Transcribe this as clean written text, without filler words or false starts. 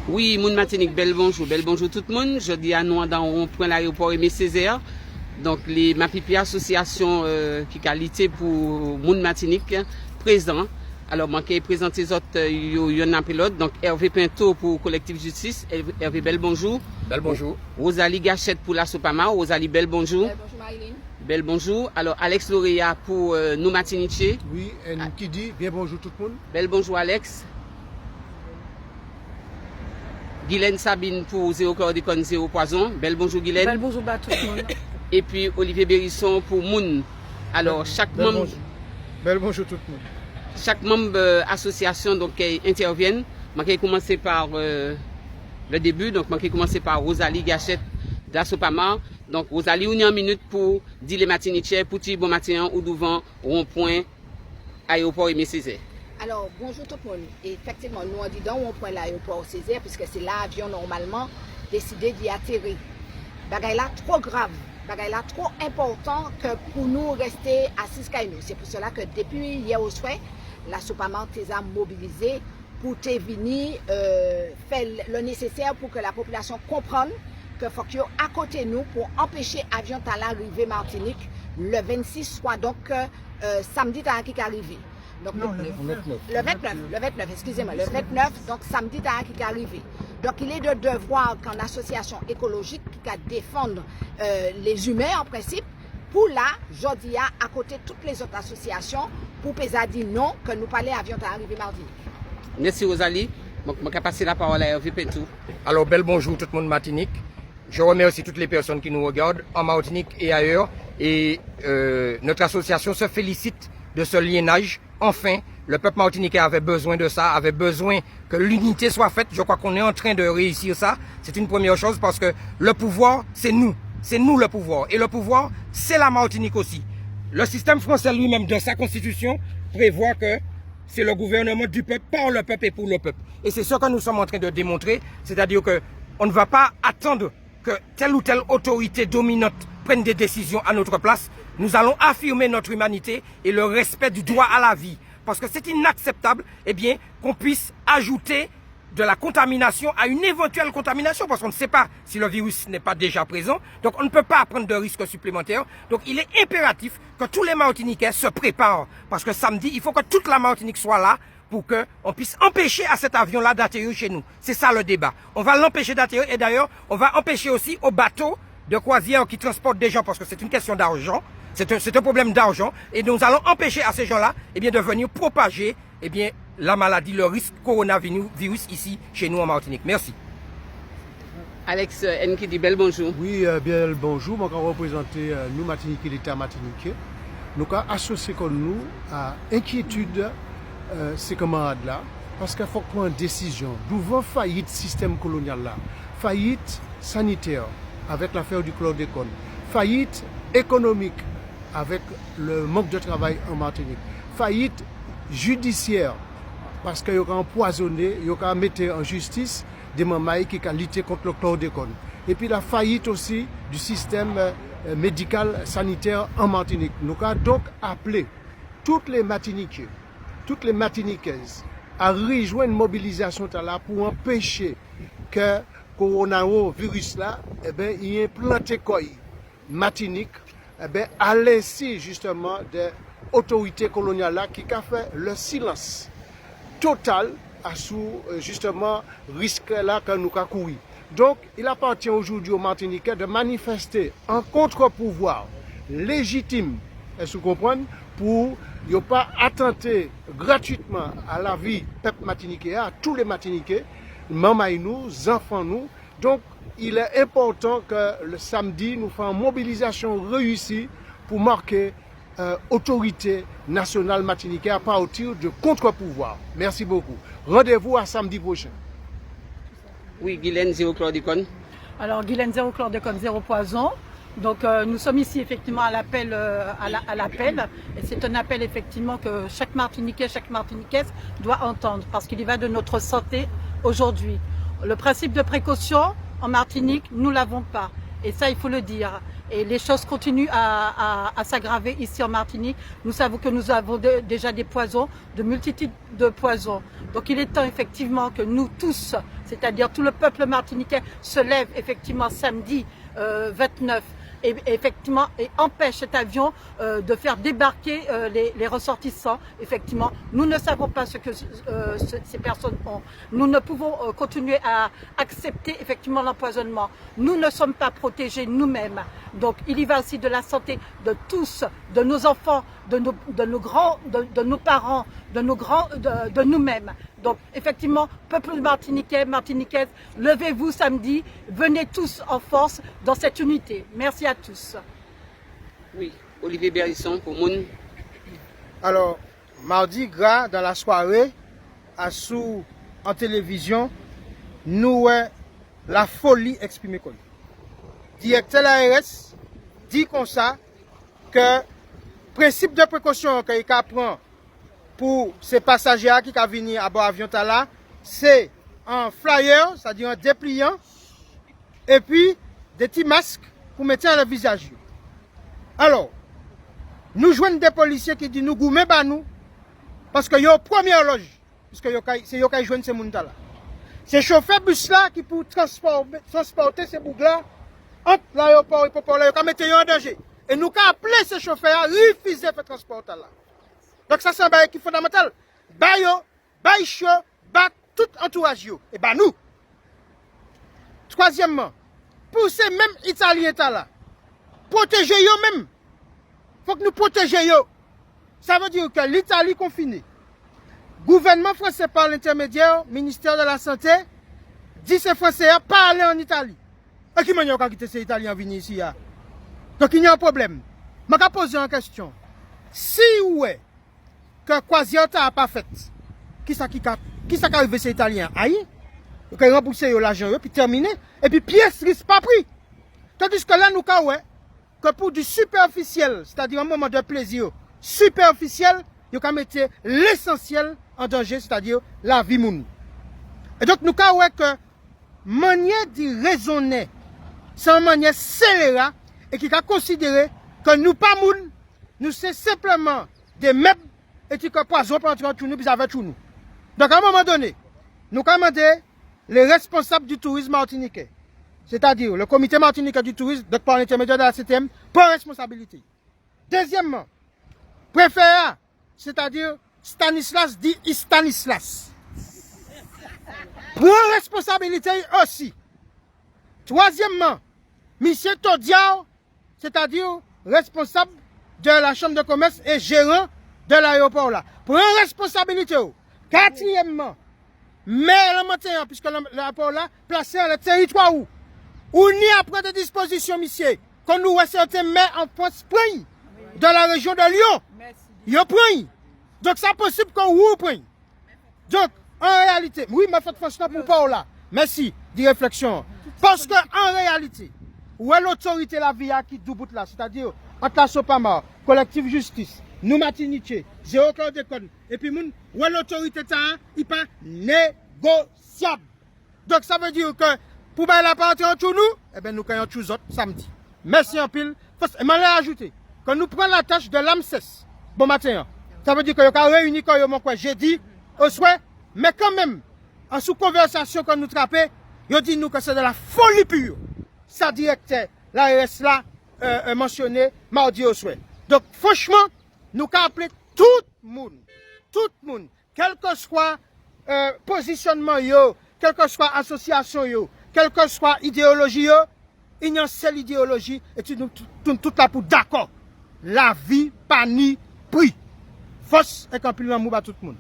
Oui, Moun Martinique, bel bonjour tout le monde. Je dis à nous dans un point l'aéroport Aimé Césaire. Donc, ma pipi association qui qualité pour Moun Martinique, président. Alors, moi, qui présente les autres, il y en a pilote. Donc, Hervé Pinto pour Collectif Justice. Hervé, bel bonjour. Bel bonjour. Rosalie Gachette pour la Sopama. Rosalie, bel bonjour. Bonjour Marilyn. Bel bonjour. Alors, Alex Lauréat pour nous Martinique. Oui, et qui dit bien bonjour tout le monde. Bel bonjour, Alex. Guylaine Sabine pour Zéro Chlordécone, Zéro Poison. Bel bonjour, Guylaine. Bel bonjour à tout le monde. Et puis Olivier Bérisson pour Moun. Alors, chaque membre. Bel bonjour tout le monde. Chaque membre association donc, qui interviennent. Je vais commencer par le début. Donc, je vais commencer par Rosalie Gachette de la Sopama. Donc, Rosalie, on a une minute pour dire les matinichers, pour dire bon matin ou devant rond-point, aéroport Aimé Césaire. Alors, bonjour tout le monde. Et effectivement, nous on dit dans rond-point l'aéroport Césaire, puisque c'est l'avion normalement décidé d'y atterrir. Bagay là trop grave, bagay là trop important que pour nous rester assis qu'à nous. C'est pour cela que depuis hier au soir, la Sopama a mobilisé pour te venir faire le nécessaire pour que la population comprenne que faut qu'il y ait à côté de nous pour empêcher l'avion d'arriver Martinique le 26, soit donc samedi qui est arrivé. Donc, le 29, excusez-moi, le 29, donc samedi qui est arrivé. Donc il est de devoir qu'en association écologique qui a défendre les humains en principe, pour là, je dis à côté de toutes les autres associations, pour PESA dire non, que nous parlons avion d'arriver Martinique. Merci Rosalie. Donc, je vais passer la parole à Hervé Pinto. Alors, bel bonjour tout le monde Martinique. Je remercie toutes les personnes qui nous regardent en Martinique et ailleurs. Et notre association se félicite de ce liénage. Enfin, le peuple martiniquais avait besoin de ça, avait besoin que l'unité soit faite. Je crois qu'on est en train de réussir ça. C'est une première chose parce que le pouvoir, c'est nous. C'est nous le pouvoir. Et le pouvoir, c'est la Martinique aussi. Le système français lui-même, dans sa constitution, prévoit que c'est le gouvernement du peuple, par le peuple et pour le peuple. Et c'est ce que nous sommes en train de démontrer. C'est-à-dire qu'on ne va pas attendre que telle ou telle autorité dominante prenne des décisions à notre place. Nous allons affirmer notre humanité et le respect du droit à la vie. Parce que c'est inacceptable, eh bien, qu'on puisse ajouter de la contamination à une éventuelle contamination, parce qu'on ne sait pas si le virus n'est pas déjà présent. Donc, on ne peut pas prendre de risques supplémentaires. Donc, il est impératif que tous les Martiniquais se préparent. Parce que samedi, il faut que toute la Martinique soit là pour qu'on puisse empêcher à cet avion-là d'atterrir chez nous. C'est ça le débat. On va l'empêcher d'atterrir et d'ailleurs, on va empêcher aussi aux bateaux de croisière qui transportent des gens, parce que c'est une question d'argent. C'est un problème d'argent et nous allons empêcher à ces gens-là de venir propager la maladie, le risque coronavirus ici chez nous en Martinique. Merci. Alex Nkidi, bel bonjour. Oui, bien le bonjour. Moi, je représente nous Martinique et l'État martiniquais. Nous avons associé comme nous à inquiétude ces camarades-là parce qu'il faut prendre une décision. Devant faillite système colonial là, faillite sanitaire avec l'affaire du chlordécone, faillite économique avec le manque de travail en Martinique, faillite judiciaire parce qu'il y a empoisonné, il y a mis en justice des mamans qui ont lutté contre le chlordécone. Et puis la faillite aussi du système médical sanitaire en Martinique. Nous avons donc appelé toutes les Martiniquais, toutes les Martiniquaises à rejoindre une mobilisation là pour empêcher que le coronavirus là, il ait planté quoi Martinique, à laisser justement des autorités coloniales là qui ont fait le silence total à sous justement risque là que nous avons couru. Donc il appartient aujourd'hui aux Martiniquais de manifester un contre-pouvoir légitime, est-ce que vous comprenez, pour ne pas attenter gratuitement à la vie peuple martiniquais, à tous les Martiniquais, maman nous, enfants nous. Donc il est important que le samedi, nous fassions une mobilisation réussie pour marquer autorité nationale martiniquaise à partir de contre-pouvoir. Merci beaucoup. Rendez-vous à samedi prochain. Oui, Guylaine, Zéro Chlordécone. Alors, Guylaine, Zéro Chlordécone, Zéro Poison. Donc, nous sommes ici effectivement à l'appel. Et c'est un appel effectivement que chaque Martiniquais, chaque Martiniquaise doit entendre parce qu'il y va de notre santé aujourd'hui. Le principe de précaution, en Martinique, nous ne l'avons pas. Et ça, il faut le dire. Et les choses continuent à s'aggraver ici en Martinique. Nous savons que nous avons déjà des poisons, de multitudes de poisons. Donc il est temps effectivement que nous tous, c'est-à-dire tout le peuple martiniquais, se lève effectivement samedi 29 et effectivement et empêche cet avion de faire débarquer les ressortissants. Effectivement, nous ne savons pas ce que ces personnes ont. Nous ne pouvons continuer à accepter effectivement l'empoisonnement. Nous ne sommes pas protégés nous-mêmes. Donc il y va aussi de la santé de tous, de nos enfants, de nos grands, de nos parents, de nos grands, de nous-mêmes. Donc effectivement, peuple martiniquais, martiniquaise, levez-vous samedi, venez tous en force dans cette unité. Merci à tous. Oui, Olivier Bérisson pour Moun. Alors, mardi gras, dans la soirée, en télévision, nous la folie exprimée. Directeur de l'ARS dit comme ça que principe de précaution qu'il prend pour ces passagers qui viennent à bord avion là, c'est un flyer, c'est-à-dire un dépliant, et puis des petits masques pour mettre dans le visage. Alors, nous jouons des policiers qui disent nous goumez pas nous, parce que yo première loge, puisque c'est yo qui jouent ces gens là. C'est chauffeur bus là qui pour transporter ces bougs là entre l'aéroport et pour là, yo mettre en danger. Et nous avons appelé ces chauffeurs à refuser de faire transport là. Donc ça c'est un bail qui est fondamental. Bayo, bail chaud, bat tout entourage yo. Et bah nous. Troisièmement, pour ces mêmes Italiens là, protéger yo même. Faut que nous protégions yo. Ça veut dire que l'Italie confinée. Gouvernement français par l'intermédiaire, ministère de la Santé, dit ces Français à pas aller en Italie. Et qui m'a quitter ces Italiens venir ici là. Donc il y a un problème. Je vais poser une question. Si ouais que Quasiata n'a pas fait, qui ça qui arrive ces Italiens? Aïe, ils ont remboursé l'argent, puis terminé, et puis pièce risque pas pris. Tandis que là, nous avons que pour du superficiel, c'est-à-dire un moment de plaisir superficiel, ils ont mettre l'essentiel en danger, c'est-à-dire la vie moun. Et donc nous avons que manière de raisonner, c'est une manière scélérate et qui a considéré que nous pas moun, nous c'est simplement des meubles et qui poison pour entrer en nous, puis avec nous. Donc à un moment donné, nous avons demandé les responsables du tourisme martiniquais, c'est-à-dire le comité martiniquais du tourisme, donc par l'intermédiaire de la CTM, pour responsabilité. Deuxièmement, préfet, c'est-à-dire Stanislas dit Stanislas. Prend responsabilité aussi. Troisièmement, monsieur Todiao, c'est-à-dire responsable de la chambre de commerce et gérant de l'aéroport là. Prend responsabilité. Quatrièmement, maire le matin, puisque l'aéroport là, placé dans le territoire où ni après des dispositions, monsieur, quand nous voyons certains maires en France prennent dans la région de Lyon. Ils prennent. Donc c'est possible qu'on vous prenne. Donc, en réalité, oui, mais faites franchement pour pas là. Merci, dit réflexion. Parce que en réalité, où est l'autorité la via qui doubout là, c'est-à-dire entre la Sopama, collectif justice, nous Martiniquais, zéro chlordécone, et puis où est l'autorité ça, il pas négociable. Donc ça veut dire que pour bailler la partie entre nous, eh bien nous gagnons tous autres samedi. Merci en pile. Et je vais ajouter, quand nous prenons la tâche de l'AMSES, bon matin, ça veut dire que nous avons réuni quand j'ai dit au souhait, mais quand même, en sous-conversation quand nous trappons, ils dit nous que c'est de la folie pure. Ça directeur, l'ARS là, mentionné mardi au souhait. Donc franchement, nous avons appelé tout le monde, quel que soit positionnement, quelle que soit association, quelle que soit idéologie, il y a une seule idéologie et tout là pour d'accord. La vie, pas ni prix. Force et quand plus l'amour à tout le monde.